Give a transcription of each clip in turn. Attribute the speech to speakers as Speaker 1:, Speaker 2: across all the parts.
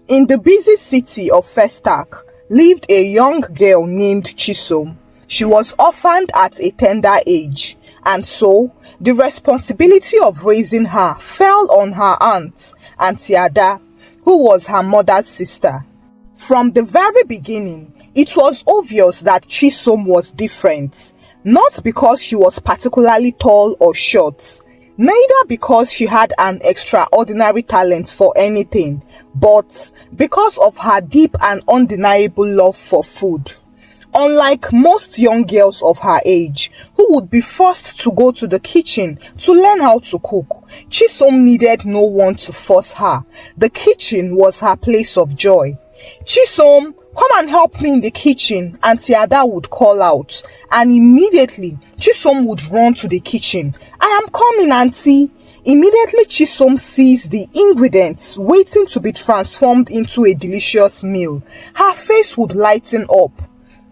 Speaker 1: In the busy city of Festac lived a young girl named Chisom. She was orphaned at a tender age, and so the responsibility of raising her fell on her aunt, Auntie Ada, who was her mother's sister. From the very beginning, it was obvious that Chisom was different, not because she was particularly tall or short, neither because she had an extraordinary talent for anything, but because of her deep and undeniable love for food. Unlike most young girls of her age, who would be forced to go to the kitchen to learn how to cook, Chisom needed no one to force her. The kitchen was her place of joy. "Chisom, come and help me in the kitchen," Auntie Ada would call out, and immediately Chisom would run to the kitchen. "I am coming, Auntie." Immediately Chisom sees the ingredients waiting to be transformed into a delicious meal. Her face would lighten up.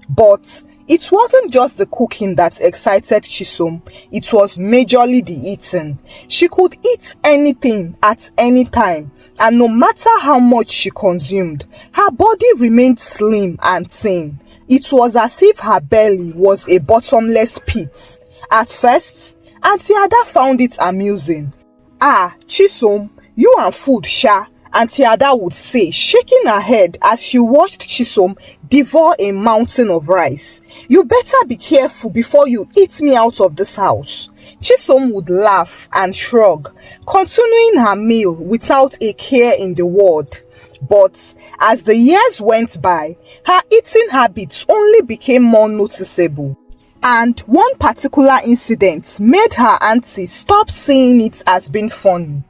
Speaker 1: But it wasn't just the cooking that excited Chisom, it was majorly the eating. She could eat anything at any time, and no matter how much she consumed, her body remained slim and thin. It was as if her belly was a bottomless pit. At first, Auntie Ada found it amusing. "Ah, Chisom, you and food, sha," Auntie Ada would say, shaking her head as she watched Chisom devour a mountain of rice. "You better be careful before you eat me out of this house." Chisom would laugh and shrug, continuing her meal without a care in the world. But as the years went by, her eating habits only became more noticeable. And one particular incident made her auntie stop seeing it as being funny.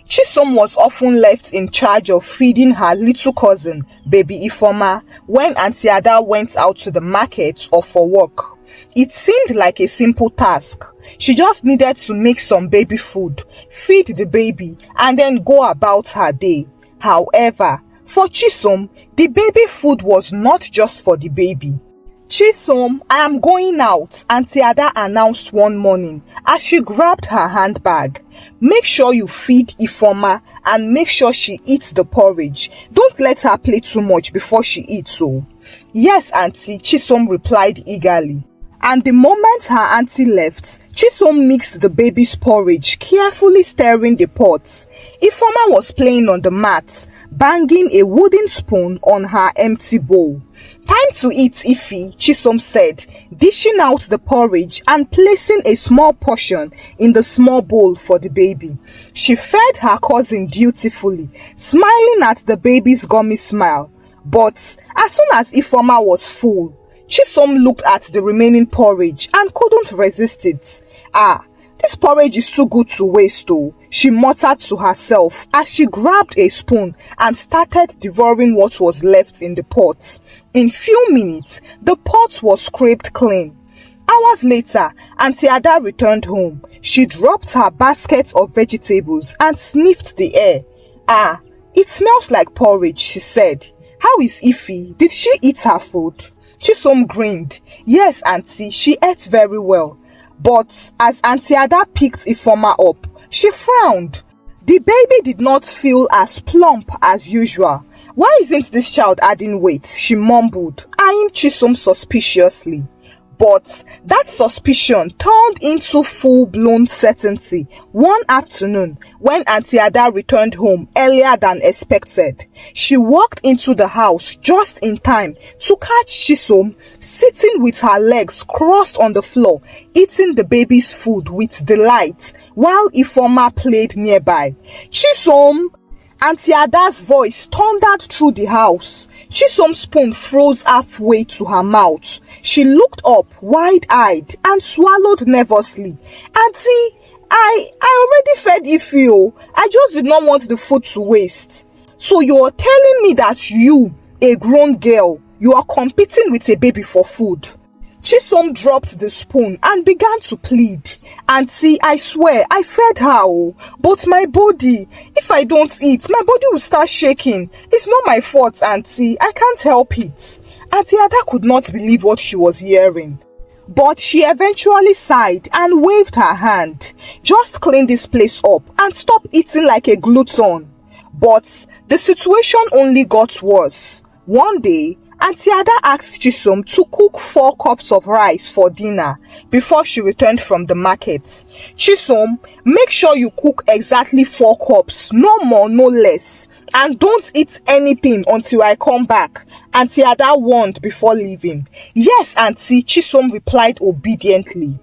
Speaker 1: Chisom was often left in charge of feeding her little cousin, baby Ifoma, when Auntie Ada went out to the market or for work. It seemed like a simple task. She just needed to make some baby food, feed the baby, and then go about her day. However, for Chisom, the baby food was not just for the baby. "Chisom, I am going out," Auntie Ada announced one morning as she grabbed her handbag. "Make sure you feed Ifoma and make sure she eats the porridge. Don't let her play too much before she eats." "Oh." "Yes, Auntie," Chisom replied eagerly. And the moment her auntie left, Chisom mixed the baby's porridge, carefully stirring the pots. Ifoma was playing on the mat, banging a wooden spoon on her empty bowl. "Time to eat, Ify," Chisom said, dishing out the porridge and placing a small portion in the small bowl for the baby. She fed her cousin dutifully, smiling at the baby's gummy smile. But as soon as Ifoma was full, Chisom looked at the remaining porridge and couldn't resist it. "Ah, this porridge is too good to waste though," she muttered to herself as she grabbed a spoon and started devouring what was left in the pot. In few minutes, the pot was scraped clean. Hours later, Auntie Ada returned home. She dropped her basket of vegetables and sniffed the air. "Ah, it smells like porridge," she said. "How is Ify? Did she eat her food?" Chisom grinned. "Yes, Auntie, she ate very well." But as Auntie Ada picked Ifoma up, she frowned. The baby did not feel as plump as usual. "Why isn't this child adding weight?" she mumbled, eyeing Chisom suspiciously. But that suspicion turned into full-blown certainty one afternoon when Auntie Ada returned home earlier than expected. She walked into the house just in time to catch Chisom sitting with her legs crossed on the floor, eating the baby's food with delight while Ifoma played nearby. "Chisom!" Auntie Ada's voice thundered through the house. Chisom's spoon froze halfway to her mouth. She looked up, wide-eyed, and swallowed nervously. "Auntie, I already fed Ify. I just did not want the food to waste." "So you're telling me that you, a grown girl, you are competing with a baby for food?" Chisom dropped the spoon and began to plead. "Auntie, I swear, I fed her, but my body, if I don't eat, my body will start shaking. It's not my fault, Auntie, I can't help it." Auntie Ada could not believe what she was hearing. But she eventually sighed and waved her hand. "Just clean this place up and stop eating like a glutton." But The situation only got worse. One day, Auntie Ada asked Chisom to cook 4 cups of rice for dinner before she returned from the market. Chisom, make sure you cook exactly 4 cups, no more, no less. And don't eat anything until I come back, Auntie Ada warned before leaving. Yes, Auntie, Chisom replied obediently.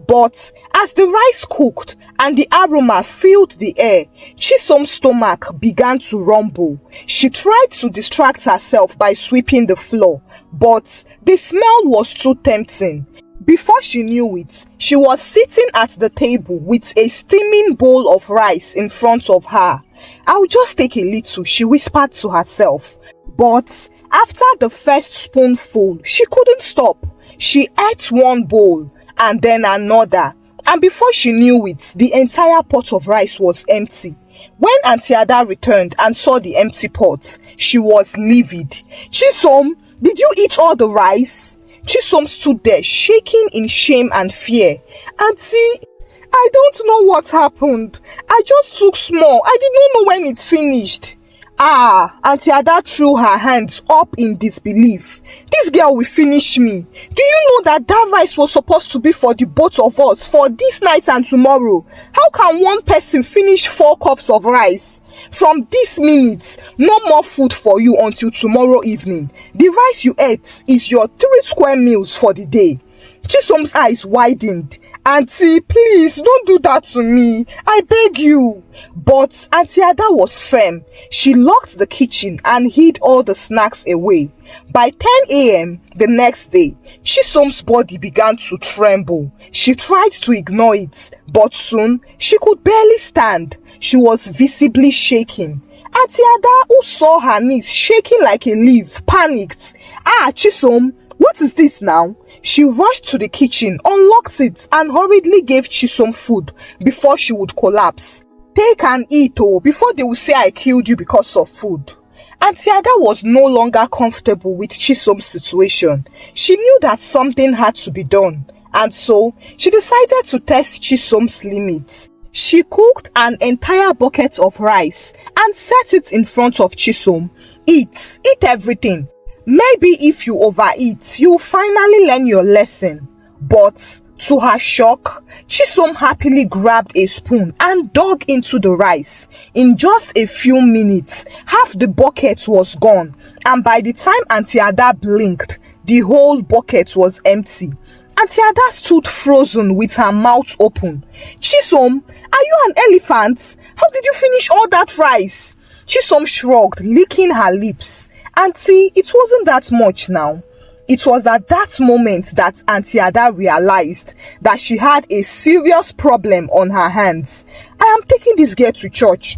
Speaker 1: But as the rice cooked and the aroma filled the air, Chisom's stomach began to rumble. She tried to distract herself by sweeping the floor, but the smell was too tempting. Before she knew it, she was sitting at the table with a steaming bowl of rice in front of her. "I'll just take a little," she whispered to herself. But after the first spoonful, she couldn't stop. She ate one bowl and then another, and before she knew it, the entire pot of rice was empty. When Auntie Ada returned and saw the empty pot, she was livid. "Chisom, did you eat all the rice?" Chisom stood there shaking in shame and fear. "Auntie, I don't know what happened. I just took small. I did not know when it finished." Auntie Ada threw her hands up in disbelief. "This girl will finish me. Do you know that rice was supposed to be for the both of us for this night and tomorrow? How can one person finish 4 cups of rice? From this minute, no more food for you until tomorrow evening. The rice you ate is your 3 square meals for the day." Chisom's eyes widened. "Auntie, please don't do that to me. I beg you." But Auntie Ada was firm. She locked the kitchen and hid all the snacks away. By 10 a.m. the next day, Chisom's body began to tremble. She tried to ignore it, but soon she could barely stand. She was visibly shaking. Auntie Ada, who saw her knees shaking like a leaf, panicked. Chisom, what is this now?" She rushed to the kitchen, unlocked it, and hurriedly gave Chisom food before she would collapse. "Take and eat, before they will say I killed you because of food." Auntie Ada was no longer comfortable with Chisom's situation. She knew that something had to be done, and so she decided to test Chisom's limits. She cooked an entire bucket of rice and set it in front of Chisom. Eat everything. Maybe if you overeat, you'll finally learn your lesson." But to her shock, Chisom happily grabbed a spoon and dug into the rice. In just a few minutes, half the bucket was gone, and by the time Auntie Ada blinked, the whole bucket was empty. Auntie Ada stood frozen with her mouth open. "Chisom, are you an elephant? How did you finish all that rice?" Chisom shrugged, licking her lips. "Auntie, it wasn't that much now." It was at that moment that Auntie Ada realized that she had a serious problem on her hands. "I am taking this girl to church.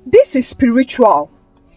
Speaker 1: This is spiritual."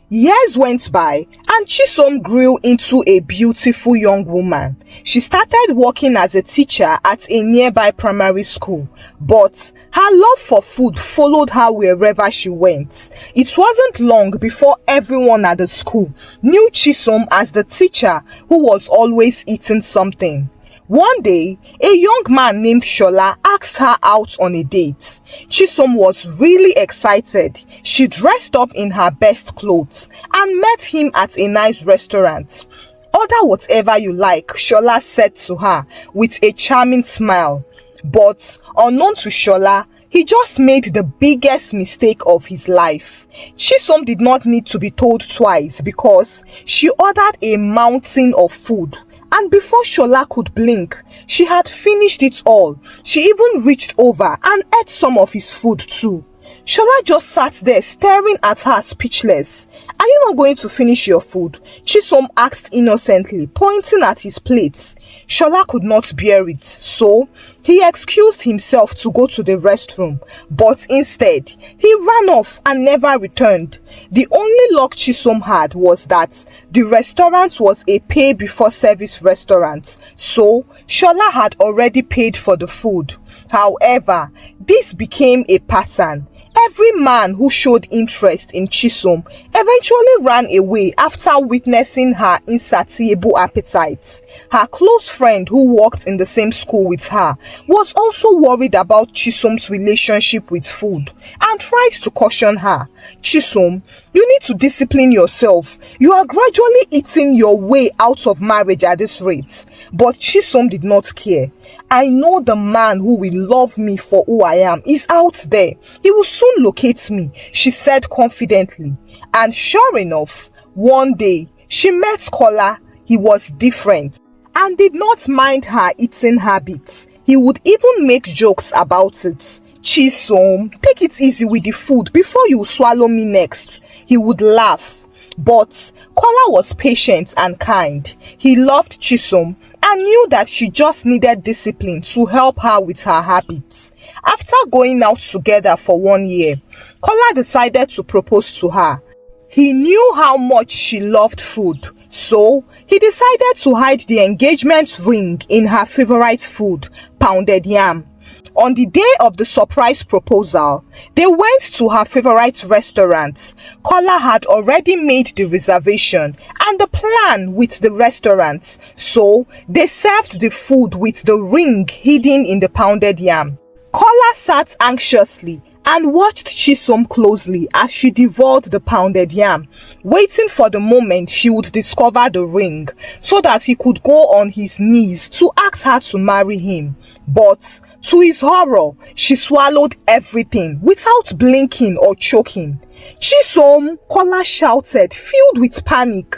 Speaker 1: Years went by and Chisom grew into a beautiful young woman. She started working as a teacher at a nearby primary school, but her love for food followed her wherever she went. It wasn't long before everyone at the school knew Chisom as the teacher who was always eating something. One day, a young man named Shola asked her out on a date. Chisom was really excited. She dressed up in her best clothes and met him at a nice restaurant. "Order whatever you like," Shola said to her with a charming smile. But unknown to Shola, he just made the biggest mistake of his life. Chisom did not need to be told twice because she ordered a mountain of food. And before Shola could blink, she had finished it all. She even reached over and ate some of his food too. Shola just sat there staring at her speechless. "Are you not going to finish your food?" Chisom asked innocently, pointing at his plates. Shola could not bear it, so he excused himself to go to the restroom, but instead, he ran off and never returned. The only luck Chisom had was that the restaurant was a pay-before-service restaurant, so Shola had already paid for the food. However, this became a pattern. Every man who showed interest in Chisom eventually ran away after witnessing her insatiable appetite. Her close friend who worked in the same school with her was also worried about Chisom's relationship with food and tried to caution her. Chisom, you need to discipline yourself. You are gradually eating your way out of marriage at this rate. But Chisom did not care. I know the man who will love me for who I am is out there. He will soon locate me, she said confidently. And sure enough, one day she met Kola. He was different and did not mind her eating habits. He would even make jokes about it. Chisom, take it easy with the food before you swallow me next. He would laugh. But Kola was patient and kind. He loved Chisom and knew that she just needed discipline to help her with her habits. After going out together for 1 year, Kola decided to propose to her. He knew how much she loved food, so he decided to hide the engagement ring in her favorite food, pounded yam. On the day of the surprise proposal, they went to her favorite restaurant. Kola had already made the reservation and the plan with the restaurant, so they served the food with the ring hidden in the pounded yam. Kola sat anxiously and watched Chisom closely as she devoured the pounded yam, waiting for the moment she would discover the ring so that he could go on his knees to ask her to marry him. But to his horror, she swallowed everything without blinking or choking. Chisom, Kola shouted, filled with panic.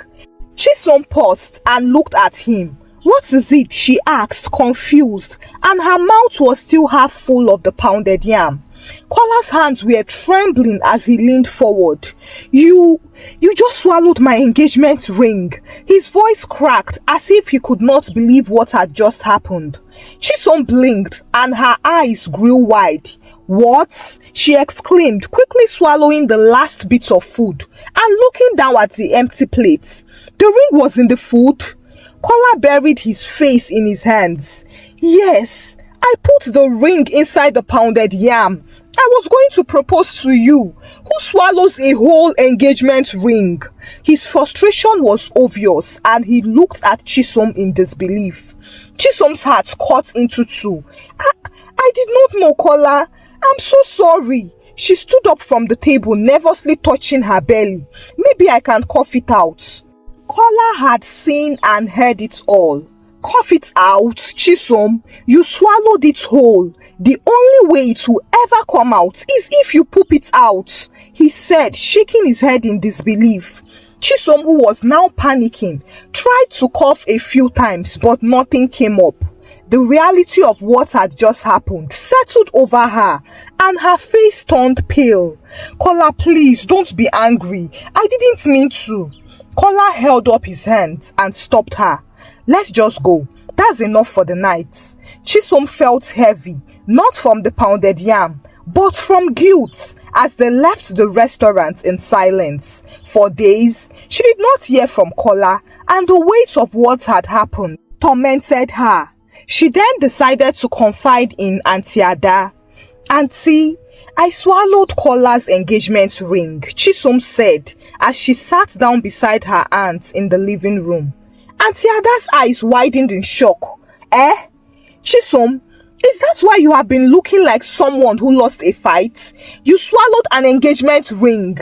Speaker 1: Chisom paused and looked at him. What is it? She asked, confused, and her mouth was still half full of the pounded yam. Kola's hands were trembling as he leaned forward. You just swallowed my engagement ring. His voice cracked as if he could not believe what had just happened. Chisom blinked and her eyes grew wide. What? She exclaimed, quickly swallowing the last bit of food and looking down at the empty plates. The ring was in the food? Kola buried his face in his hands. Yes, I put the ring inside the pounded yam. I was going to propose to you. Who swallows a whole engagement ring? His frustration was obvious and he looked at Chisom in disbelief. Chisom's heart cut into two. I did not know, Kola. I'm so sorry. She stood up from the table, nervously touching her belly. Maybe I can cough it out. Kola had seen and heard it all. Cough it out, Chisom. You swallowed it whole. The only way it will ever come out is if you poop it out, he said, shaking his head in disbelief. Chisom, who was now panicking, tried to cough a few times, but nothing came up. The reality of what had just happened settled over her, and her face turned pale. Kola, please, don't be angry. I didn't mean to. Kola held up his hands and stopped her. Let's just go. That's enough for the night. Chisom felt heavy, not from the pounded yam, but from guilt as they left the restaurant in silence. For days, she did not hear from Kola, and the weight of what had happened tormented her. She then decided to confide in Auntie Ada. Auntie, I swallowed Kola's engagement ring, Chisom said as she sat down beside her aunt in the living room. Auntie Ada's eyes widened in shock. Eh? Chisom, is that why you have been looking like someone who lost a fight? You swallowed an engagement ring.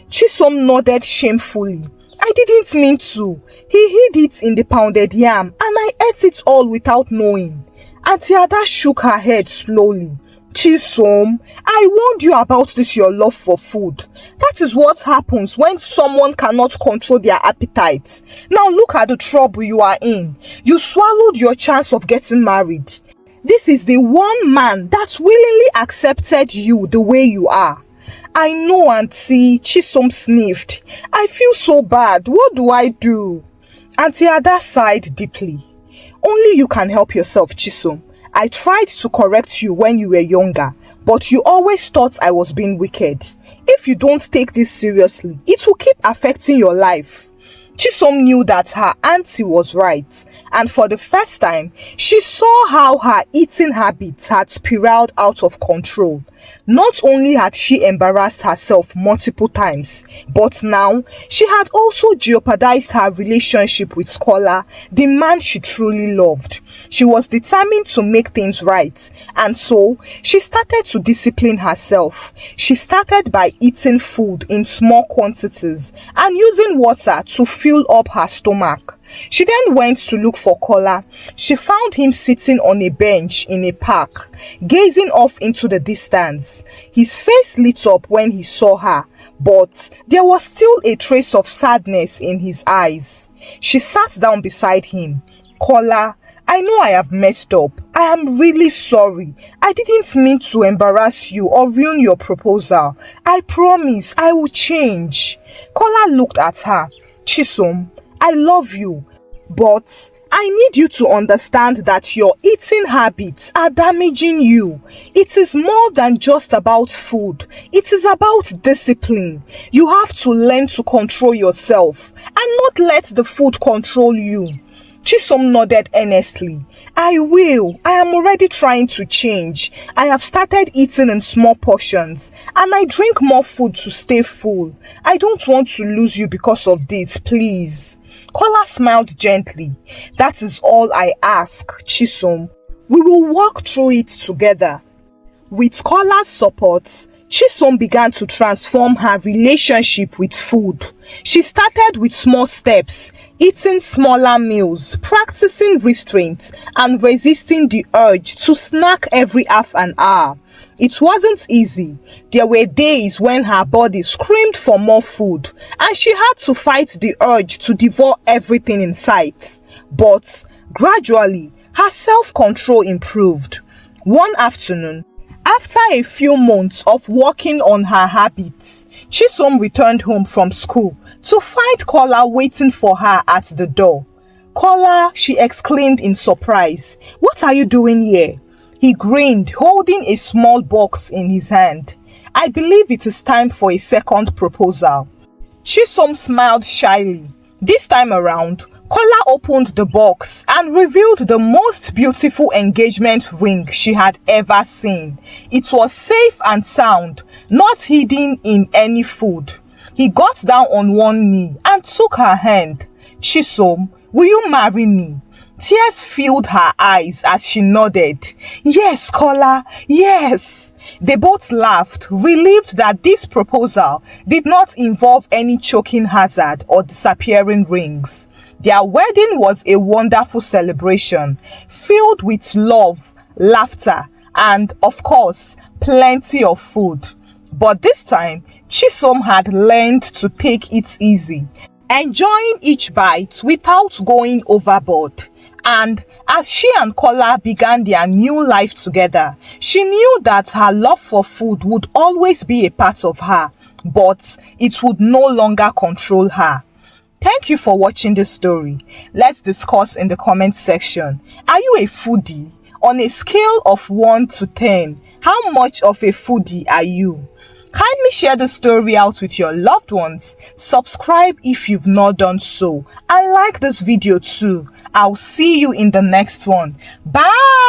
Speaker 1: Chisom nodded shamefully. I didn't mean to. He hid it in the pounded yam and I ate it all without knowing. Auntie Ada shook her head slowly. Chisom, I warned you about this, your love for food. That is what happens when someone cannot control their appetites. Now look at the trouble you are in. You swallowed your chance of getting married. This is the one man that willingly accepted you the way you are. I know, Auntie, Chisom sniffed. I feel so bad. What do I do? Auntie Ada sighed deeply. Only you can help yourself, Chisom. I tried to correct you when you were younger, but you always thought I was being wicked. If you don't take this seriously, it will keep affecting your life. Chisom knew that her auntie was right, and for the first time, she saw how her eating habits had spiraled out of control. Not only had she embarrassed herself multiple times, but now she had also jeopardized her relationship with Scholar, the man she truly loved. She was determined to make things right, and so she started to discipline herself. She started by eating food in small quantities and using water to fill up her stomach. She then went to look for Kola. She found him sitting on a bench in a park, gazing off into the distance. His face lit up when he saw her, but there was still a trace of sadness in his eyes. She sat down beside him. Kola, I know I have messed up. I am really sorry. I didn't mean to embarrass you or ruin your proposal. I promise I will change. Kola looked at her. Chisom, I love you, but I need you to understand that your eating habits are damaging you. It is more than just about food. It is about discipline. You have to learn to control yourself and not let the food control you. Chisom nodded earnestly. I will. I am already trying to change. I have started eating in small portions and I drink more food to stay full. I don't want to lose you because of this, please. Kola smiled gently. That is all I ask, Chisom. We will walk through it together. With Kola's support, Chisom began to transform her relationship with food. She started with small steps, eating smaller meals, practicing restraint, and resisting the urge to snack every half an hour. It wasn't easy. There were days when her body screamed for more food and she had to fight the urge to devour everything in sight. But gradually, her self-control improved. One afternoon, after a few months of working on her habits, Chisom returned home from school to find Kola waiting for her at the door. Kola, she exclaimed in surprise. What are you doing here? He grinned, holding a small box in his hand. I believe it is time for a second proposal. Chisom smiled shyly. This time around, Kola opened the box and revealed the most beautiful engagement ring she had ever seen. It was safe and sound, not hidden in any food. He got down on one knee and took her hand. Chisom, will you marry me? Tears filled her eyes as she nodded. Yes, Kola, yes. They both laughed, relieved that this proposal did not involve any choking hazard or disappearing rings. Their wedding was a wonderful celebration, filled with love, laughter, and, of course, plenty of food. But this time, Chisom had learned to take it easy, enjoying each bite without going overboard. And as she and Kola began their new life together, she knew that her love for food would always be a part of her, but it would no longer control her. Thank you for watching this story. Let's discuss in the comment section. Are you a foodie? On a scale of 1 to 10, how much of a foodie are you? Kindly share the story out with your loved ones, subscribe if you've not done so, and like this video too. I'll see you in the next one. Bye!